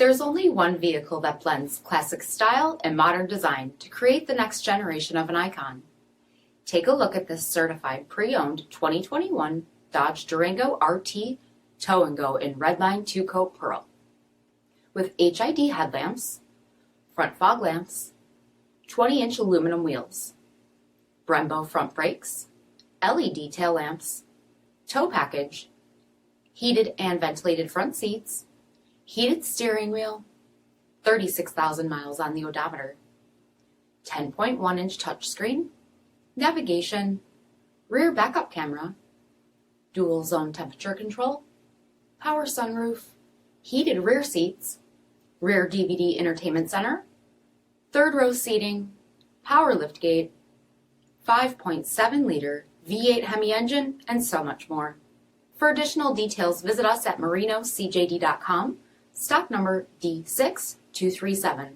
There's only one vehicle that blends classic style and modern design to create the next generation of an icon. Take a look at this certified pre-owned 2021 Dodge Durango RT Tow and Go in Redline 2-Coat Pearl. With HID headlamps, front fog lamps, 20-inch aluminum wheels, Brembo front brakes, LED tail lamps, tow package, heated and ventilated front seats, heated steering wheel, 36,000 miles on the odometer, 10.1-inch touchscreen, navigation, rear backup camera, dual zone temperature control, power sunroof, heated rear seats, rear DVD entertainment center, third row seating, power liftgate, 5.7-liter V8 HEMI engine, and so much more. For additional details, visit us at marinocjd.com, stock number D6237.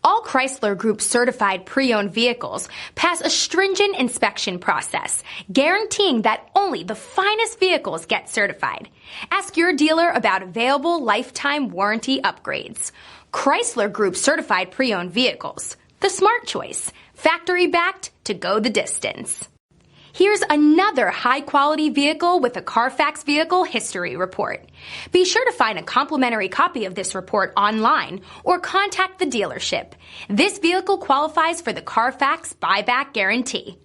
All Chrysler Group certified pre-owned vehicles pass a stringent inspection process, guaranteeing that only the finest vehicles get certified. Ask your dealer about available lifetime warranty upgrades. Chrysler Group certified pre-owned vehicles, the smart choice, factory backed to go the distance. Here's another high-quality vehicle with a CARFAX vehicle history report. Be sure to find a complimentary copy of this report online or contact the dealership. This vehicle qualifies for the CARFAX buyback guarantee.